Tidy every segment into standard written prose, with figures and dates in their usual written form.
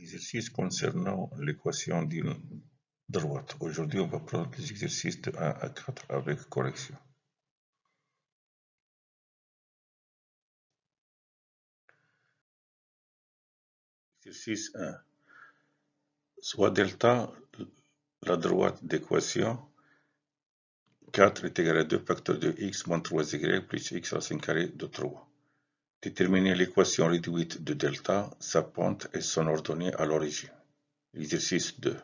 Exercice concernant l'équation d'une droite. Aujourd'hui, on va prendre les exercices de 1 à 4 avec correction. Exercice 1. Soit delta, la droite d'équation 4 est égale à 2 facteurs de x moins 3y plus x racine carrée de 3. Déterminer l'équation réduite de delta, sa pente et son ordonnée à l'origine. Exercice 2.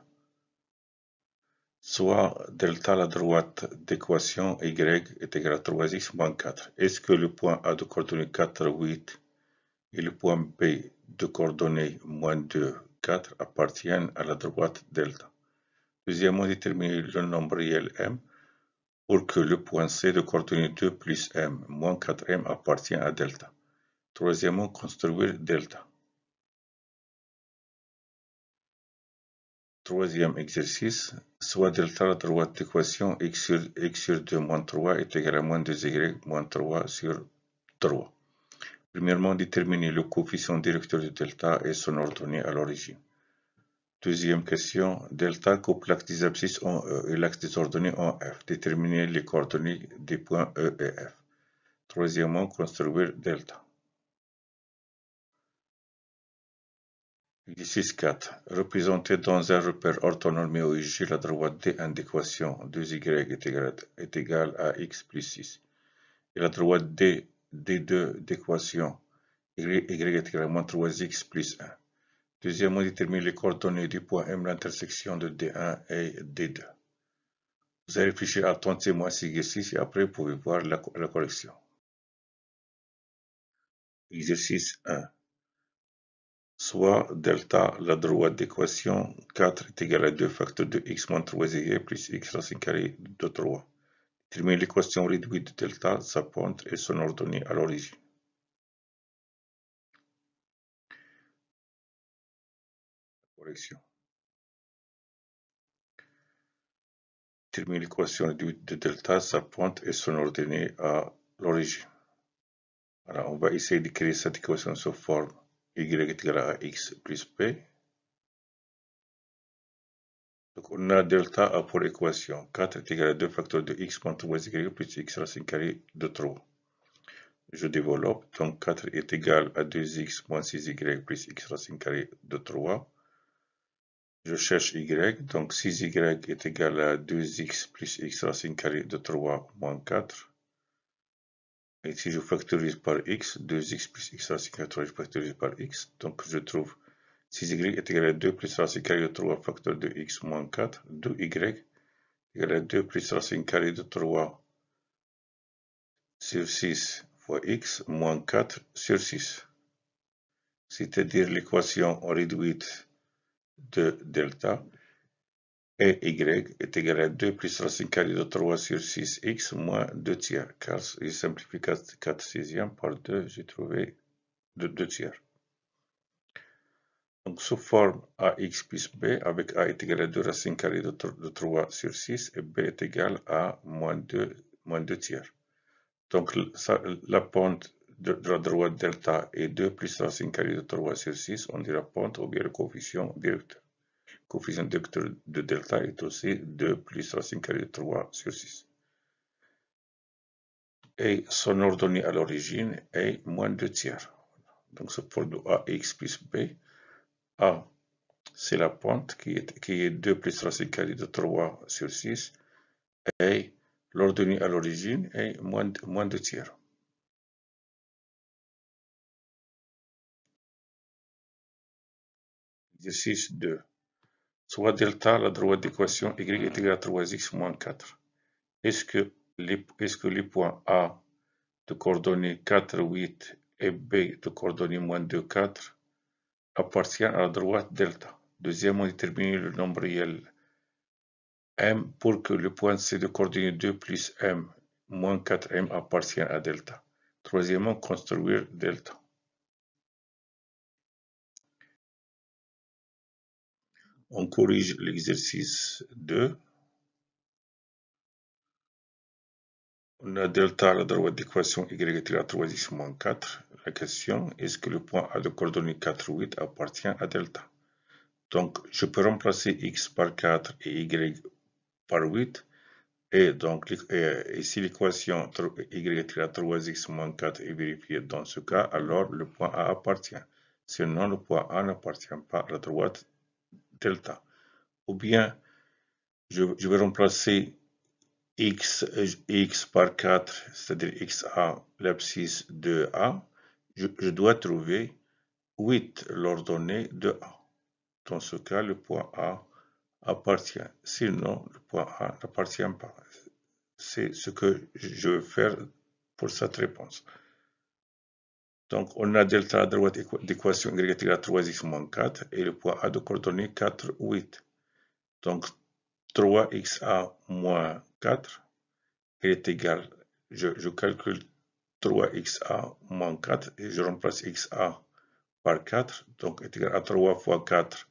Soit delta la droite d'équation y est égale à 3x moins 4. Est-ce que le point A de coordonnées 4, 8 et le point B de coordonnées moins 2, 4 appartiennent à la droite delta? Deuxièmement, déterminer le nombre réel m pour que le point C de coordonnées 2 plus m moins 4m appartient à delta. Troisièmement, construire delta. Troisième exercice, soit delta la droite d'équation x sur 2 moins 3 est égal à moins 2y moins 3 sur 3. Premièrement, déterminer le coefficient directeur de delta et son ordonnée à l'origine. Deuxième question, delta coupe l'axe des abscisses en E et l'axe des ordonnées en F. Déterminer les coordonnées des points E et F. Troisièmement, construire delta. Exercice 4. Représenter dans un repère orthonormé OIG la droite D1 d'équation 2y est égale à x plus 6 et la droite D2 d'équation y est égale à moins 3x plus 1. Deuxièmement, déterminer les coordonnées du point M, l'intersection de D1 et D2. Vous allez réfléchir attentivement à cet exercice et après vous pouvez voir la correction. Exercice 1. Soit delta, la droite d'équation 4 est égale à 2 facteurs de x moins 3y plus x racine carrée de 3. Déterminer l'équation réduite de delta, sa pente et son ordonnée à l'origine. Correction. Déterminer l'équation réduite de delta, sa pente et son ordonnée à l'origine. Alors, on va essayer de créer cette équation sous forme y est égal à x plus b. Donc, on a delta A pour équation 4 est égal à 2 facteurs de x moins 3y plus x racine carrée de 3. Je développe, donc 4 est égal à 2x moins 6y plus x racine carrée de 3. Je cherche y, donc 6y est égal à 2x plus x racine carrée de 3 moins 4. Et si je factorise par x, 2x plus x racine carrée de 3, je factorise par x, donc je trouve 6y est égal à 2 plus racine carrée de 3 facteur de x moins 4, 2y égal à 2 plus racine carrée de 3 sur 6 fois x moins 4 sur 6. C'est-à-dire l'équation réduite de delta et y est égal à 2 plus racine carrée de 3 sur 6x moins 2 tiers, car je simplifie 4 sixièmes par 2, j'ai trouvé 2 tiers. Donc sous forme ax plus b, avec a est égal à 2 racine carrée de 3 sur 6 et b est égal à moins 2 tiers. Donc la pente de la droite delta est 2 plus racine carrée de 3 sur 6, on dit la pente ou bien le coefficient directeur. Le coefficient directeur de delta est aussi 2 plus racine carrée de 3 sur 6. Et son ordonnée à l'origine est moins 2 tiers. Donc sous forme de ax plus b, a c'est la pente qui est 2 plus racine carrée de 3 sur 6 et l'ordonnée à l'origine est moins 2 tiers. Exercice 2. Soit delta, la droite d'équation y est égale à 3x moins 4. Est-ce que les points A de coordonnées 4, 8 et B de coordonnées moins 2, 4 appartiennent à la droite delta? Deuxièmement, déterminer le nombre réel m pour que le point C de coordonnées 2 plus m moins 4m appartienne à delta. Troisièmement, construire delta. On corrige l'exercice 2. On a delta à la droite d'équation y est égal à 3x moins 4. La question, est-ce que le point A de coordonnées 4, 8 appartient à delta? Donc, je peux remplacer x par 4 et y par 8. Et donc, ici, l'équation y est à 3x moins 4 est vérifiée dans ce cas, alors le point A appartient. Sinon, le point A n'appartient pas à la droite delta. Ou bien, je vais remplacer x par 4, c'est-à-dire xa, l'abscisse de A. Je dois trouver 8 l'ordonnée de A. Dans ce cas, le point A appartient. Sinon, le point A n'appartient pas. C'est ce que je veux faire pour cette réponse. Donc, on a delta à droite d'équation y égale à 3x moins 4 et le point A de coordonnées 4, 8. Donc, 3xa moins 4 est égal, je calcule 3xa moins 4 et je remplace xa par 4, donc est égal à 3 fois 4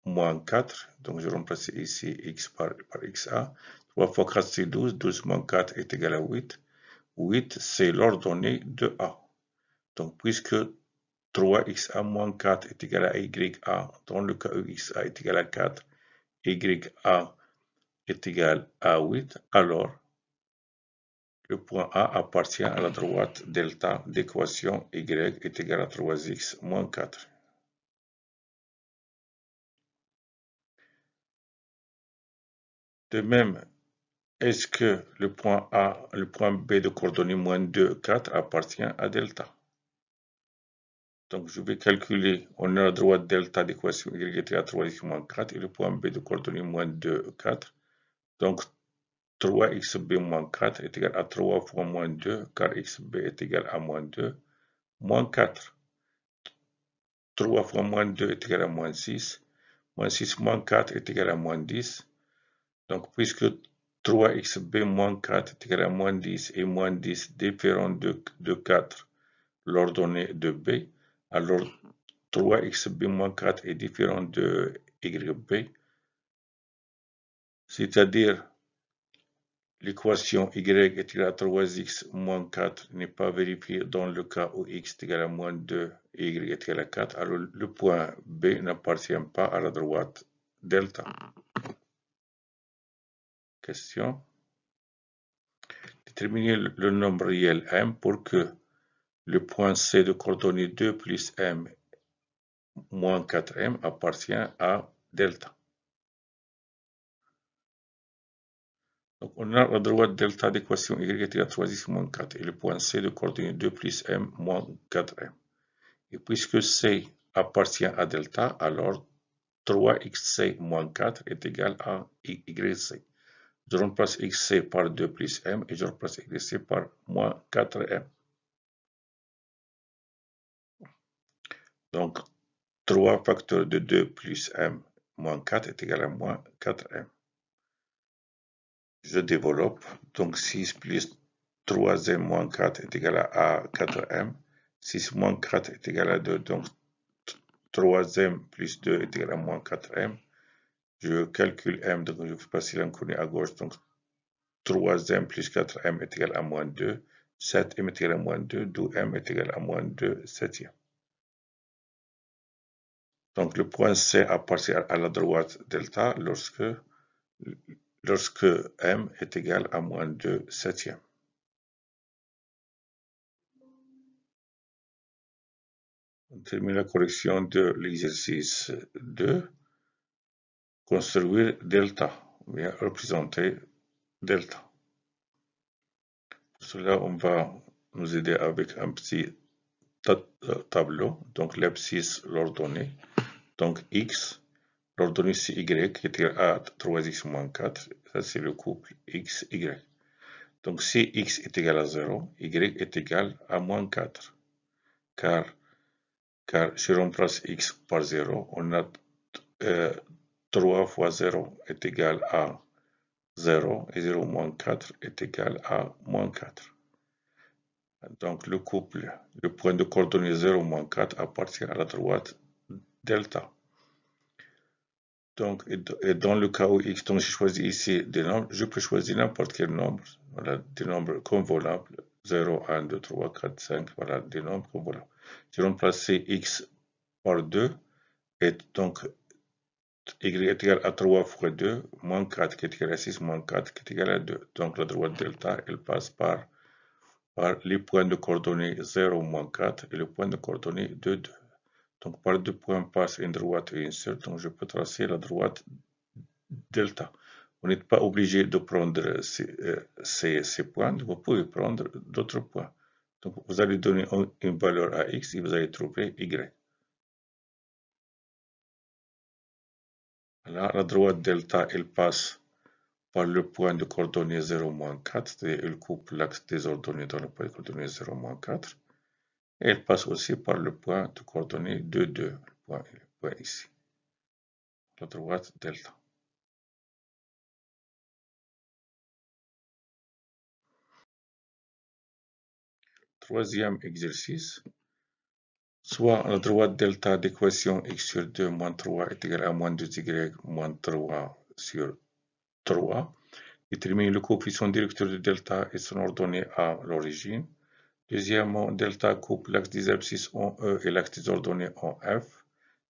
moins 4, donc je remplace ici x par xa. 3 fois 4 c'est 12, 12 moins 4 est égal à 8. 8 c'est l'ordonnée de A. Donc puisque 3xa moins 4 est égal à ya, dans le cas où xa est égal à 4, ya est égal à 8, alors le point A appartient à la droite delta d'équation y est égal à 3x moins 4. De même, est-ce que le point B de coordonnées moins 2, 4 appartient à delta? Donc je vais calculer, on a la droite delta d'équation y est égal à 3x moins 4 et le point B de coordonnées moins 2, 4. Donc 3xb moins 4 est égal à 3 fois moins 2, car xb est égal à moins 2, moins 4. 3 fois moins 2 est égal à moins 6. Moins 6 moins 4 est égal à moins 10. Donc, puisque 3xb moins 4 est égal à moins 10 et moins 10 différent de 4, l'ordonnée de b, alors 3xb moins 4 est différent de yb, c'est-à-dire l'équation y est égal à 3x moins 4 n'est pas vérifiée dans le cas où x est égal à moins 2 et y est égal à 4, alors le point B n'appartient pas à la droite delta. Question. Déterminer le nombre réel m pour que le point C de coordonnées 2 plus m moins 4m appartient à delta. Donc, on a la droite delta d'équation y est égal à 3x moins 4 et le point C de coordonnées 2 plus m moins 4m. Et puisque C appartient à delta, alors 3xc moins 4 est égal à yc. Je remplace xc par 2 plus m et je remplace yc par moins 4m. Donc, 3 facteurs de 2 plus m moins 4 est égal à moins 4m. Je développe, donc 6 plus 3m moins 4 est égal à 4m. 6 moins 4 est égal à 2, donc 3m plus 2 est égal à moins 4m. Je calcule m, donc je vais passer l'inconnu à gauche, donc 3m plus 4m est égal à moins 2, 7m est égal à moins 2, 12m est égal à moins 2 septième. Donc le point C appartient à la droite delta lorsque m est égal à moins 2 septième. On termine la correction de l'exercice 2. Construire delta, bien représenter delta. Pour cela, on va nous aider avec un petit tableau. Donc l'abscisse, l'ordonnée. Donc x, l'ordonnée c'est y qui est égal à 3x moins 4. Ça c'est le couple x, y. Donc si x est égal à 0, y est égal à moins 4. Car si on remplace x par 0, on a 3 fois 0 est égal à 0 et 0 moins 4 est égal à moins 4. Donc le couple, le point de coordonnées 0 moins 4 appartient à la droite delta. Donc, et dans le cas où x, donc j'ai choisi ici des nombres, je peux choisir n'importe quel nombre. Voilà, des nombres convolables. 0, 1, 2, 3, 4, 5, voilà, des nombres convolables. J'ai remplacé x par 2 et donc y est égal à 3 fois 2, moins 4 qui est égal à 6, moins 4 qui est égal à 2. Donc la droite delta, elle passe par les points de coordonnées 0, moins 4 et le point de coordonnées 2, 2. Donc par deux points passe une droite et une seule, donc je peux tracer la droite delta. Vous n'êtes pas obligé de prendre ces points, vous pouvez prendre d'autres points. Donc vous allez donner une valeur à x et vous allez trouver y. Là, la droite delta, elle passe par le point de coordonnées 0, moins 4, c'est-à-dire elle coupe l'axe des ordonnées dans le point de coordonnées 0, moins 4. Et elle passe aussi par le point de coordonnées 2, 2, le point ici. La droite delta. Troisième exercice. Soit la droite delta d'équation x sur 2 moins 3 est égale à moins 2y moins 3 sur 3. Détermine le coefficient directeur de delta et son ordonnée à l'origine. Deuxièmement, delta coupe l'axe des abscisses en E et l'axe des ordonnées en F.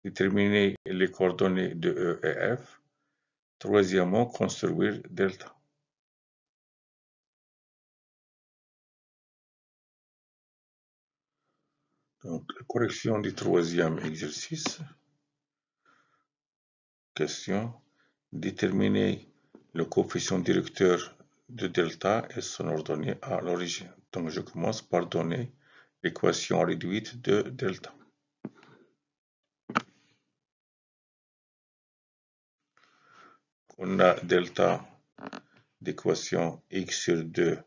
Déterminer les coordonnées de E et F. Troisièmement, construire delta. Donc, la correction du troisième exercice. Question. Déterminer le coefficient directeur de delta et son ordonnée à l'origine. Donc, je commence par donner l'équation réduite de delta. On a delta d'équation x sur 2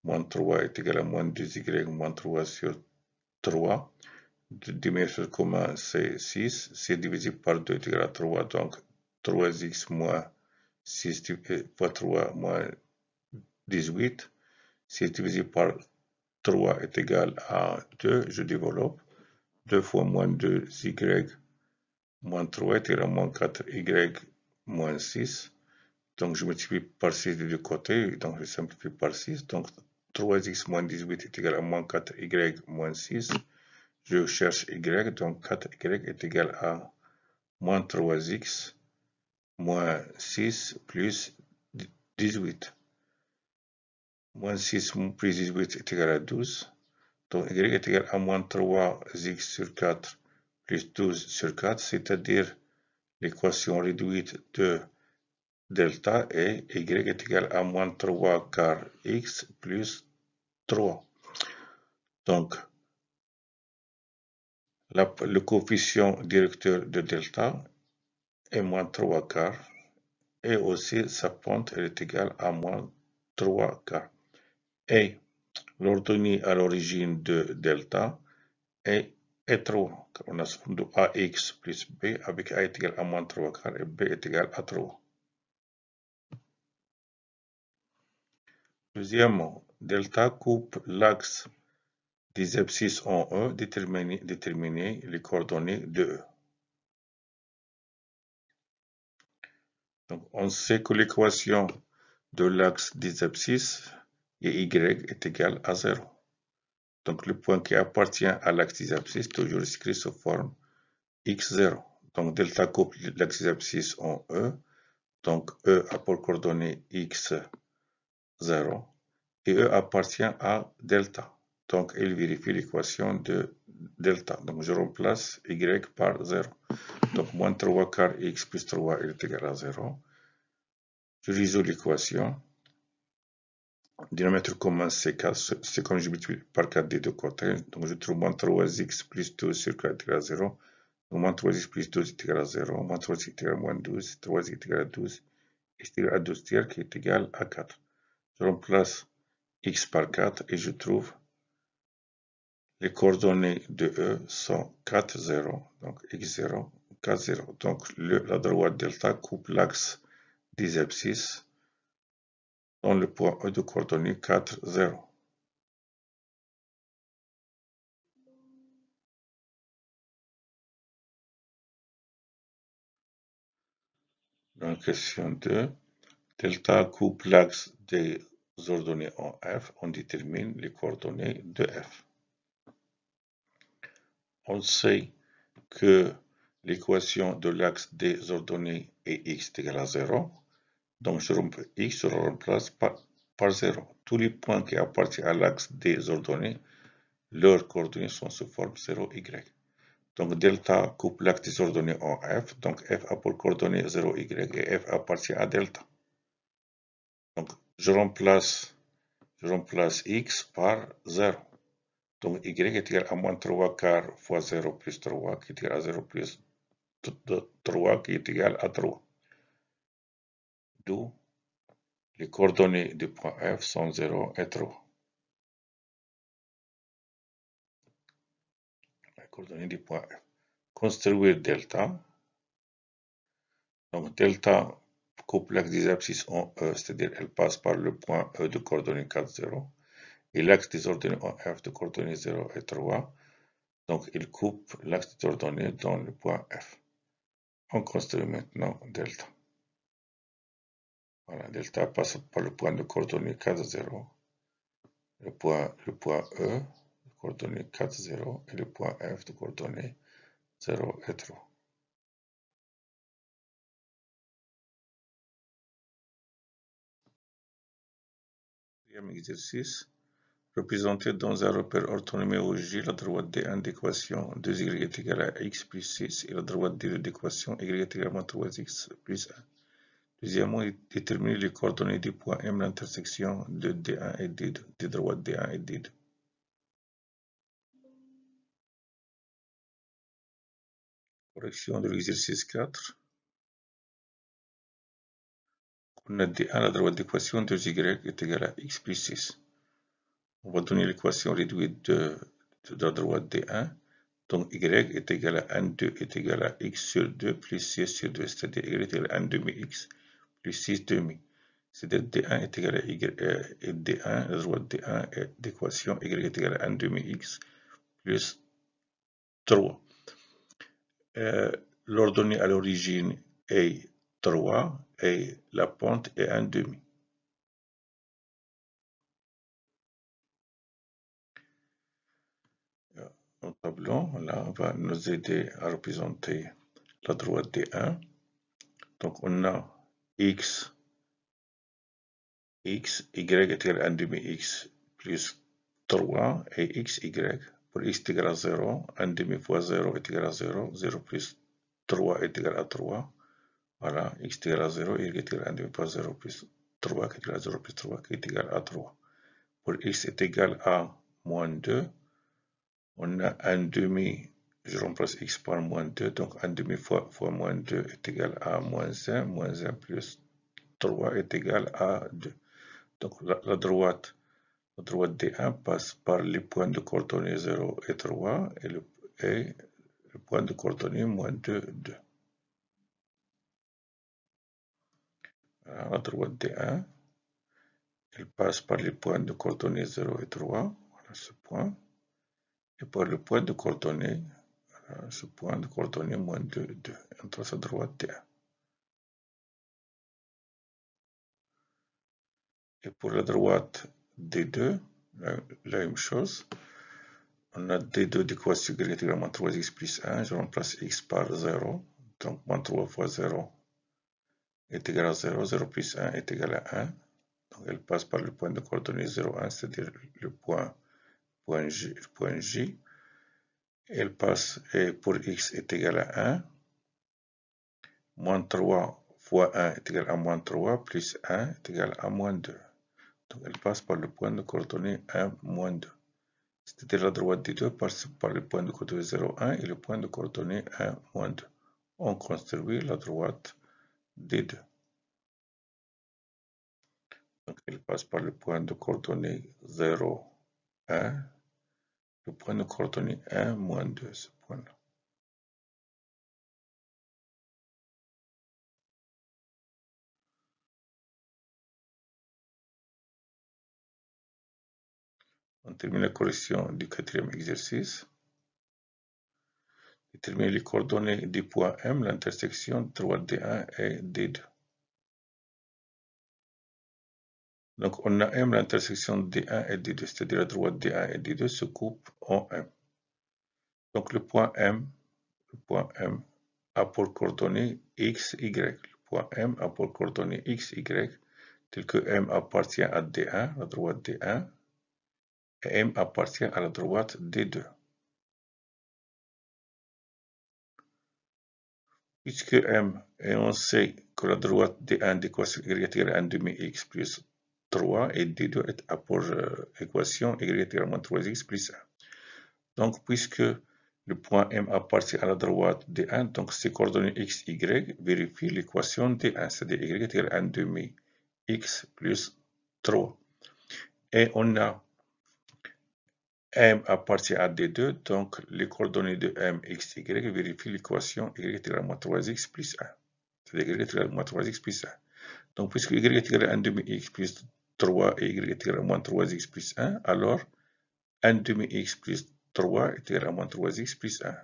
moins 3 est égal à moins 2y moins 3 sur 3. Le dénominateur commun, c'est 6. C'est divisé par 2 est égal à 3. Donc, 3x moins 6 fois 3 moins 18. 6 divisé par 3 est égal à 2. Je développe. 2 fois moins 2y moins 3 est égal à moins 4y moins 6. Donc, je multiplie par 6 des deux côtés. Donc, je simplifie par 6. Donc, 3x moins 18 est égal à moins 4y moins 6. Je cherche y. Donc, 4y est égal à moins 3x moins 6 plus 18. Moins 6 plus 18 est égal à 12. Donc, y est égal à moins 3x sur 4 plus 12 sur 4, c'est-à-dire l'équation réduite de delta est y est égal à moins 3 quart x plus 3. Donc, le coefficient directeur de delta est moins 3 quarts et aussi sa pente est égale à moins 3 quarts. Et l'ordonnée à l'origine de delta est 3. On a de ax plus b avec a est égal à moins 3 quarts et b est égal à 3. Deuxièmement, delta coupe l'axe des abscisses en E, déterminer les coordonnées de E. Donc, on sait que l'équation de l'axe des abscisses et y est égal à 0. Donc, le point qui appartient à l'axe des abscisses, toujours écrit sous forme x0. Donc, delta coupe l'axe des abscisses en E. Donc, E a pour coordonnée x0 et E appartient à delta. Donc, il vérifie l'équation de delta. Donc, je remplace y par 0. Donc, moins 3 quart x plus 3 est égal à 0. Je résous l'équation. Dénominateur commun, c'est comme je multiplie par 4 des deux côtés. Donc, je trouve moins 3x plus 12 sur 4 est égal à 0. Donc, moins 3x plus 12 est égal à 0. Moins 3x est égal à moins 12. 3x est égal à 12. Est égal à 12 tiers qui est égal à 4. Je remplace x par 4 et je trouve les coordonnées de E sont 4, 0. Donc, x0, 4, 0. Donc, la droite delta coupe l'axe des abscisses dans le point E de coordonnées 4, 0. Dans la question 2, delta coupe l'axe des ordonnées en F, on détermine les coordonnées de F. On sait que l'équation de l'axe des ordonnées est x égale à 0. Donc je remplace par 0. Tous les points qui appartiennent à l'axe des ordonnées, leurs coordonnées sont sous forme 0, y. Donc delta coupe l'axe des ordonnées en f. Donc f a pour coordonnées 0, y et f appartient à delta. Donc je remplace x par 0. Donc y est égal à moins 3 quarts fois 0 plus 3 qui est égal à 0 plus 3 qui est égal à 3. D'où les coordonnées du point F sont 0 et 3. Les coordonnées du point F. Construire delta. Donc delta coupe l'axe des abscisses en E, c'est-à-dire elle passe par le point E de coordonnées 4, 0. Et l'axe des ordonnées en F de coordonnées 0 et 3. Donc il coupe l'axe des ordonnées dans le point F. On construit maintenant delta. Voilà, delta passe par le point de coordonnées 4, 0. Le point E de coordonnées 4, 0 et le point F de coordonnées 0 et 3. Deuxième exercice. Représenter dans un repère orthonumérogie la droite D1 d'équation 2y est égal à x plus 6 et la droite D2 d'équation y est également 3x plus 1. Deuxièmement, déterminer les coordonnées du point M, l'intersection de D1 et D2, des droites D1 et D2. Correction de l'exercice 4. On a D1, la droite d'équation 2y est égale à x plus 6. On va donner l'équation réduite de la droite D1. Donc y est égal à 1, 2 est égal à x sur 2 plus 6 sur 2, c'est-à-dire y est égal à 1 demi x plus 6 demi. C'est-à-dire D1 est égal à D1, la droite D1 d'équation y est égal à 1 demi x plus 3. L'ordonnée à l'origine est 3 et la pente est 1 demi. Un tableau là va nous aider à représenter la droite D1. Donc on a x, y est égal à 1 demi x plus 3 et x, y. Pour x est égal à 0, 1 demi fois 0 est égal à 0, 0 plus 3 est égal à 3. Voilà, x est égal à 0, y est égal à 1 demi fois 0 plus 3 qui est égal à 0 plus 3 qui est égal à 3. Pour x est égal à moins 2, on a 1 demi, je remplace x par moins 2, donc 1 demi fois moins 2 est égal à moins 1 plus 3 est égal à 2. Donc la droite D1 passe par les points de coordonnées 0 et 3 et le point de coordonnées moins 2, 2. La droite D1, elle passe par les points de coordonnées 0 et 3, voilà ce point, et par le point de coordonnées, voilà ce point de coordonnées moins 2, 2, entre sa droite D1. Et pour la droite D2, la même chose. On a D2 d'équation y est égal à moins 3x plus 1. Je remplace x par 0. Donc moins 3 fois 0 est égal à 0. 0 plus 1 est égal à 1. Donc elle passe par le point de coordonnées 0, 1, c'est-à-dire le point J. Elle passe, et pour x est égal à 1. Moins 3 fois 1 est égal à moins 3, plus 1 est égal à moins 2. Donc elle passe par le point de coordonnées 1, moins 2. C'est-à-dire la droite des deux passe par le point de coordonnées 0, 1 et le point de coordonnées 1, moins 2. On construit la droite des deux. Donc elle passe par le point de coordonnées 0, 1, le point de coordonnées 1, moins 2, ce point-là. On termine la correction du quatrième exercice. Déterminer les coordonnées du point M, l'intersection de droite D1 et D2. Donc on a M, l'intersection de D1 et D2, c'est-à-dire la droite D1 et D2 se coupent en M. Donc le point M a pour coordonnées x, y. Le point M a pour coordonnées x, y, tel que M appartient à D1, la droite D1, et M appartient à la droite D2. Puisque M, et on sait que la droite D1 d'équation y égale 1 demi x plus 3 et D2 a pour équation y égale moins 3x plus 1. Donc, puisque le point M appartient à la droite D1, donc ses coordonnées x, y vérifient l'équation D1, c'est-à-dire y égale 1 demi x plus 3. Et on a M appartient à D2, donc les coordonnées de M, x, y vérifient l'équation y égale moins 3x plus 1. C'est-à-dire y égale moins 3x plus 1. Donc, puisque y égale 1 demi x plus 3 et y égale moins 3x plus 1, alors 1 demi x plus 3 est égal à moins 3x plus 1.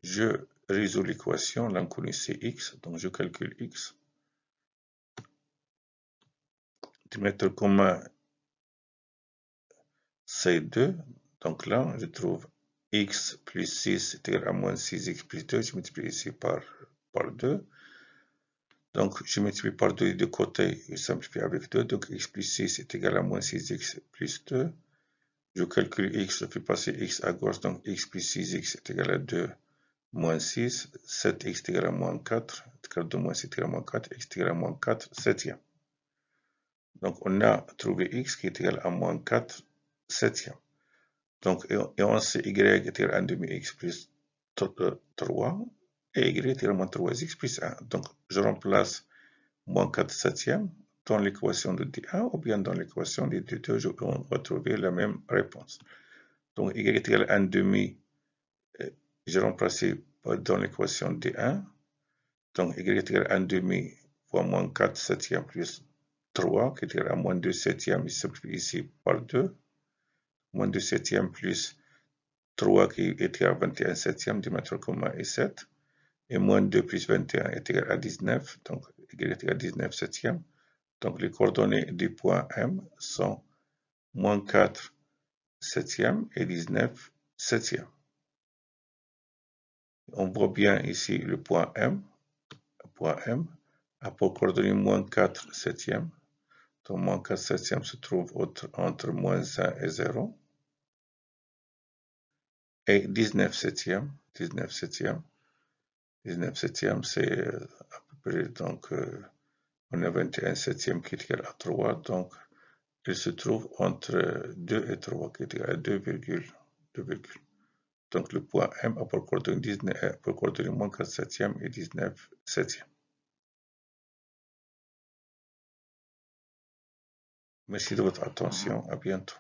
Je résous l'équation, l'inconnu c'est x, donc je calcule x. Dénominateur commun c'est 2, donc là je trouve x plus 6 est égal à moins 6x plus 2, je multiplie ici par 2. Donc je multiplie par 2 de côté, je simplifie avec 2, donc x plus 6 est égal à moins 6x plus 2. Je calcule x, je fais passer x à gauche, donc x plus 6x est égal à 2 moins 6, 7x est égal à moins 4, 2 moins 6 est égal à moins 4, x est égal à moins 4 septième. Donc on a trouvé x qui est égal à moins 4 septième. Donc, et on sait y est égal à 1 demi x plus 3, et y est égal à moins 3x plus 1. Donc je remplace moins 4 septième dans l'équation de D1 ou bien dans l'équation de D2, on va trouver la même réponse. Donc y est égal à 1 demi, j'ai remplacé dans l'équation D1, donc y est égal à 1 demi fois moins 4 septième plus 3, qui est égal à moins 2 septième, je simplifie ici par 2, moins 2 septième plus 3 qui est égal à 21 septième, dénominateur commun est 7, et moins 2 plus 21 est égal à 19, donc y est égal à 19 septième. Donc les coordonnées du point M sont moins 4 septième et 19 septième. On voit bien ici le point M a pour coordonnées moins 4 septième. Donc moins 4 septième se trouve entre moins 1 et 0. Et 19 septième, 19 septième c'est à peu près, donc on a 21 septième qui est égal à 3, donc il se trouve entre 2 et 3 qui est égal à 2,2. Donc le point M a pour coordonnées moins 4 septième et 19 septième. Merci de votre attention, à bientôt.